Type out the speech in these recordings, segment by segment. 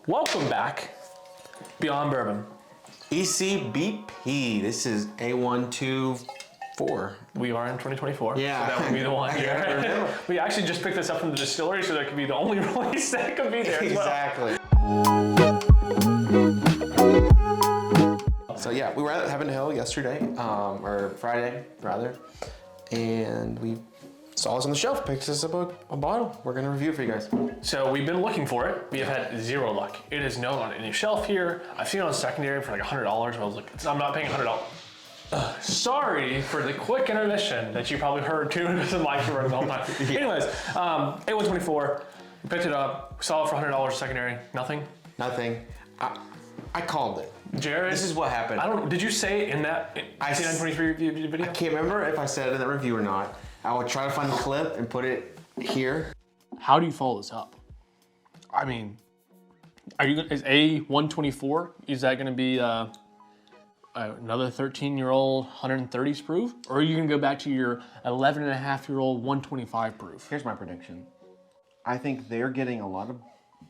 Welcome back, Beyond Bourbon. ECBP. This is A124. We are in 2024. Yeah. So that would be the one here. We actually just picked this up from the distillery, so that could be the only release that could be there. Exactly. So yeah, we were at Heaven Hill yesterday, or Friday rather, and we saw this on the shelf, picked us up a bottle. We're gonna review it for you guys. So we've been looking for it. We have had zero luck. It is known on any shelf here. I've seen it on secondary for like $100. I was like, I'm not paying $100. Sorry for the quick intermission that you probably heard too, because the mics were running the whole time. Yeah. Anyways, A124, we picked it up, we saw it for $100 secondary. Nothing? Nothing. I called it. Jared, this is what happened. I don't. Did you say in that 2923 video? I can't remember if I said it in that review or not. I would try to find the clip and put it here. How do you follow this up? I mean, is A124? Is that going to be another 13-year-old 130s proof, or are you going to go back to your 11.5-year-old 125 proof? Here's my prediction. I think they're getting a lot of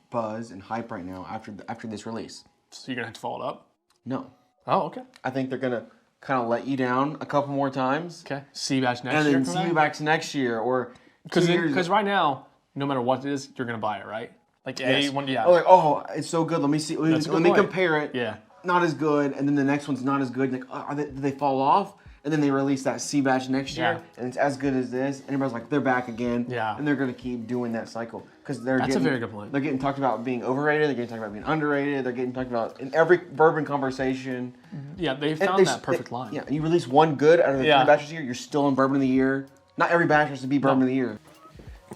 buzz and hype right now after this release. So you're gonna have to follow it up? No. Oh, okay. I think they're gonna kind of let you down a couple more times. Okay. See you back next year. And then see you back next year, or because right now, no matter what it is, you're gonna buy it, right? Like yes. A1, yeah. Oh, like, oh, it's so good. Let me see. Let me compare it. Yeah. Not as good, and then the next one's not as good. Like, oh, did they fall off? And then they release that C batch next year, and it's as good as this. And everybody's like, they're back again. Yeah. And they're gonna keep doing that cycle because That's a very good point. They're getting talked about being overrated. They're getting talked about being underrated. They're getting talked about in every bourbon conversation. Yeah, they found that perfect line. Yeah, you release one good out of the 3 batches a year, you're still in bourbon of the year. Not every batch has to be bourbon of the year.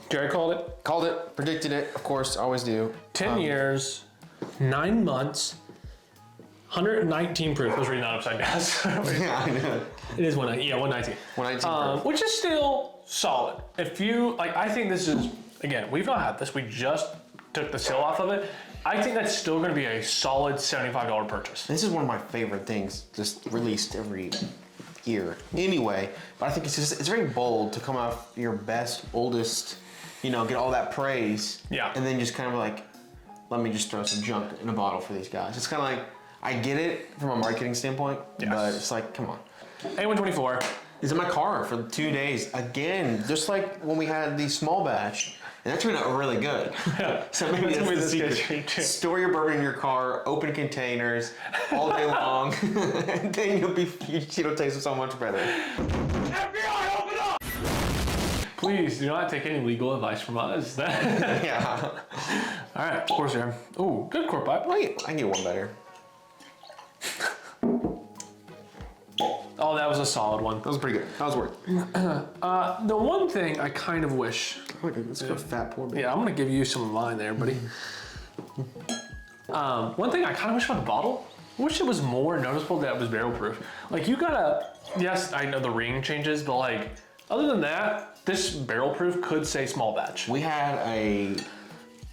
Jared called it. Called it. Predicted it. Of course, always do. 10 years, 9 months. 119 proof. I was reading that upside down. Yeah, I know. It is 119. Yeah, 119. 119 proof. Which is still solid. If you, like, I think this is, again, we've not had this. We just took the seal off of it. I think that's still going to be a solid $75 purchase. This is one of my favorite things, just released every year. Anyway, but I think it's very bold to come off your best, oldest, get all that praise. Yeah. And then just kind of like, let me just throw some junk in a bottle for these guys. It's kind of like, I get it from a marketing standpoint, but it's like, come on. A124 is in my car for 2 days. Again, just like when we had the small batch, and that turned out really good. Yeah. So maybe that's the secret. Store your bourbon in your car, open containers all day long, and then you'll taste so much better. FBI, open up! Please do not take any legal advice from us. Yeah. All right, of course, Aaron. Ooh, good cork pipe. I can get one better. Oh, that was a solid one. That was pretty good. That was worth it. The one thing I kind of wish... Let's go fat pour. Yeah, I'm going to give you some of mine there, buddy. One thing I kind of wish about the bottle, I wish it was more noticeable that it was barrel proof. Like, you gotta... Yes, I know the ring changes, but like, other than that, this barrel proof could say small batch. We had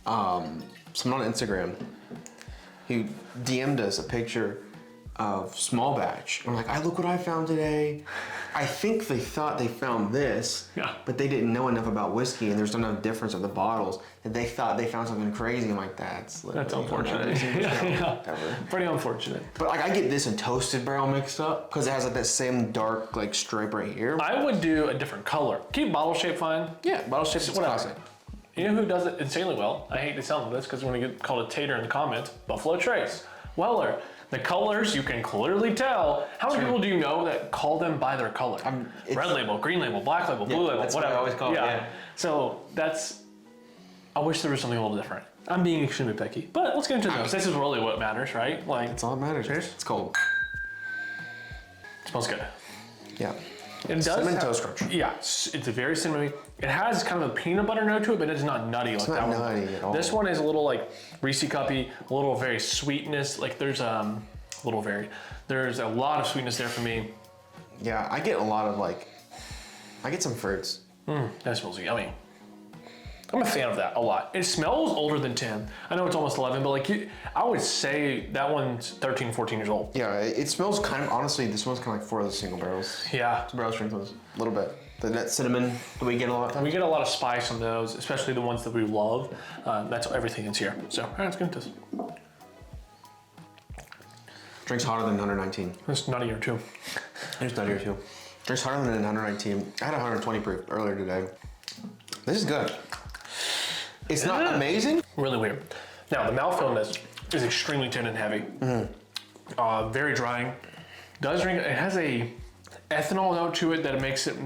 someone on Instagram who DM'd us a picture of small batch. And we're like, look what I found today. I think they thought they found this, but they didn't know enough about whiskey, and there's enough difference of the bottles that they thought they found something crazy. I'm like, that's unfortunate. Ever. Pretty unfortunate. But like, I get this and toasted barrel mixed up because it has like that same dark like stripe right here. I would do a different color. Keep bottle shape fine. Yeah, bottle shape is classic. You know who does it insanely well? I hate to tell them this because we're gonna get called a tater in the comments. Buffalo Trace, Weller. The colors, you can clearly tell. How many people do you know that call them by their color? Red label, green label, black label, blue label, that's whatever. What I always call it, yeah. So I wish there was something a little different. I'm being extremely picky, but let's get into this. This is really what matters, right? Like, that's all that matters. Cheers. It's cold. It smells good. Yeah. It does cinnamon toast crunch. Yeah, it's a very cinnamony. It has kind of a peanut butter note to it, but it's not nutty like that one. It's not nutty at all. This one is a little like Reese cuppy, a little very sweetness. Like there's a lot of sweetness there for me. Yeah, I get a lot of I get some fruits. That smells yummy. I'm a fan of that a lot. It smells older than 10. I know it's almost 11, but like I would say that one's 13, 14 years old. Yeah, it smells kind of, honestly, this smells kind of like 4 of the single barrels. Yeah. Barrel strength ones, a little bit. That cinnamon that we get a lot of times. We get a lot of spice on those, especially the ones that we love. That's everything that's here. So, all right, let's get into this. Drinks hotter than 119. It's nuttier too. It's nuttier too. Drinks hotter than 119. I had 120 proof earlier today. This is good. It's not amazing. Really weird. Now the mouthfeel in this is extremely thin and heavy. Very drying. Does drink. It has a ethanol note to it that makes it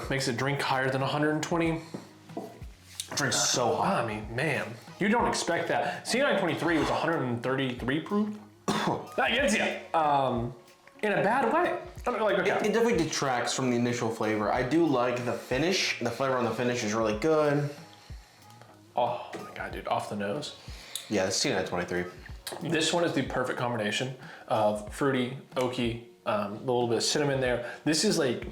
makes it drink higher than 120. Drinks so hot. I mean, man, you don't expect that. C923 was 133 proof. That gets you. In a bad way. Like, okay. It definitely detracts from the initial flavor. I do like the finish. The flavor on the finish is really good. Oh my god, dude, off the nose. Yeah, the C923. This one is the perfect combination of fruity, oaky, a little bit of cinnamon there. This is like,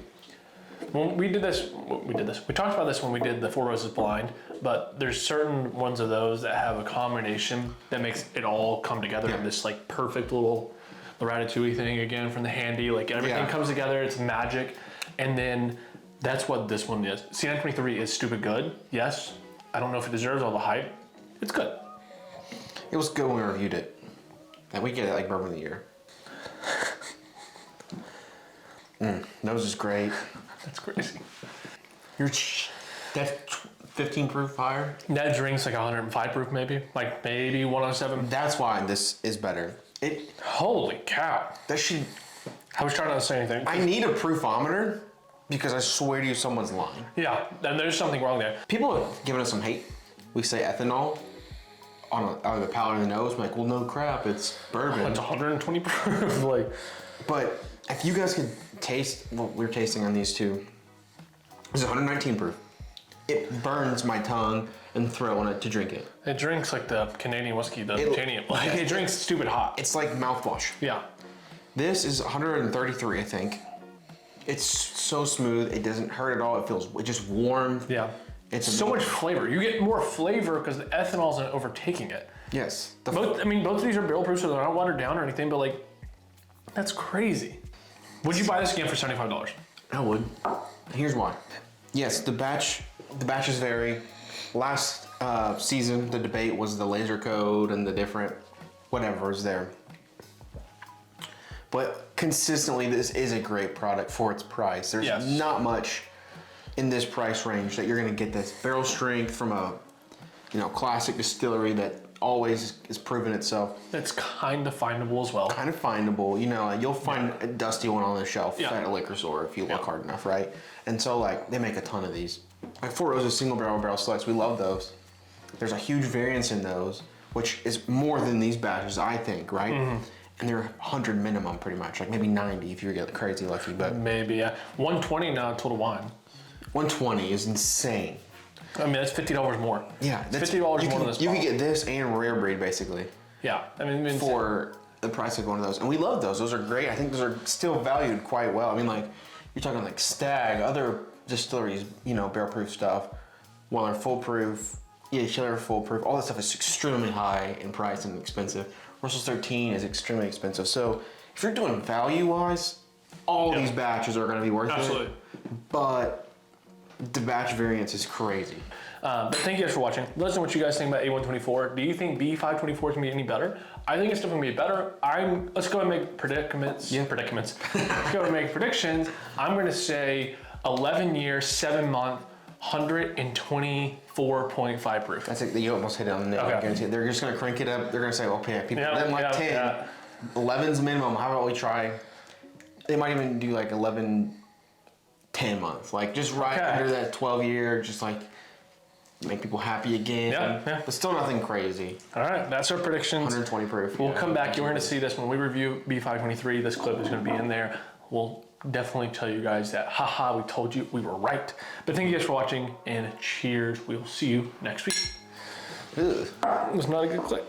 when we did this, we talked about this when we did the Four Roses Blind, but there's certain ones of those that have a combination that makes it all come together in this like perfect little ratatouille thing again from the handy, like everything comes together, it's magic. And then that's what this one is. C923 is stupid good, yes. I don't know if it deserves all the hype. It's good. It was good when we reviewed it. And we get it like Bourbon of the Year. Nose is great. That's crazy. That's 15 proof higher? That drink's like 105 proof maybe. Like maybe 107. That's why this is better. Holy cow. That should... I was trying not to say anything. I need a proofometer because I swear to you someone's lying. Yeah, and there's something wrong there. People have given us some hate. We say ethanol on the palate or the nose. I'm like, well, no crap, it's bourbon. It's 120 proof. Like, but if you guys could taste what we're tasting on these two, this is 119 proof. It burns my tongue and throat on it to drink it. it drinks like the Canadian whiskey, the Titanium. Like it drinks stupid hot. It's like mouthwash. Yeah. This is 133, I think. It's so smooth. It doesn't hurt at all. It feels just warm. Yeah. It's so much flavor. You get more flavor because the ethanol's overtaking it. Yes. Both of these are barrel proof, so they're not watered down or anything, but like, that's crazy. Would you buy this again for $75? I would. Here's why. Yes, the batches vary. Last season, the debate was the laser code and the different whatever's there. But consistently, this is a great product for its price. There's not much in this price range that you're gonna get this barrel strength from a classic distillery that always has proven itself. It's kind of findable as well. Kind of findable, you'll find a dusty one on the shelf at a liquor store if you look hard enough, right? And so like they make a ton of these. Like Four Roses single barrel selects, we love those. There's a huge variance in those, which is more than these batches, I think, right? Mm-hmm. And they're 100 minimum pretty much, like maybe 90 if you get crazy lucky, but. Maybe, yeah. 120 now total wine. 120 is insane. I mean, that's $50 more. Yeah, that's $50 more than this. You can get this and rare breed basically. Yeah, I mean for the price of one of those, and we love those. Those are great. I think those are still valued quite well. I mean, like you're talking like Stag, other distilleries, barrel proof stuff. Weller full proof, Schiller full proof. All that stuff is extremely high in price and expensive. Russell's 13 is extremely expensive. So if you're doing value wise, all these batches are going to be worth it. But the batch variance is crazy. But thank you guys for watching. Let us know what you guys think about A124. Do you think B524 is gonna be any better? I think it's definitely gonna be better. Let's go and make predicaments. Let's go and make predictions. I'm gonna say 11 year, 7 month, 124.5 proof. That's it. You almost hit it on the nail. I guarantee it. They're just gonna crank it up. They're gonna say, okay, people didn't like 10. Yeah. 11's minimum. How about we try? They might even do like 11, 10 months. Like just right under that 12 year, just like make people happy again. Yeah. But still nothing crazy. All right, that's our predictions. 120 proof. We'll come back. You're going to see this when we review B523. This clip is going to be in there. We'll definitely tell you guys that, haha, we told you we were right. But thank you guys for watching, and cheers. We will see you next week. It was not a good clip.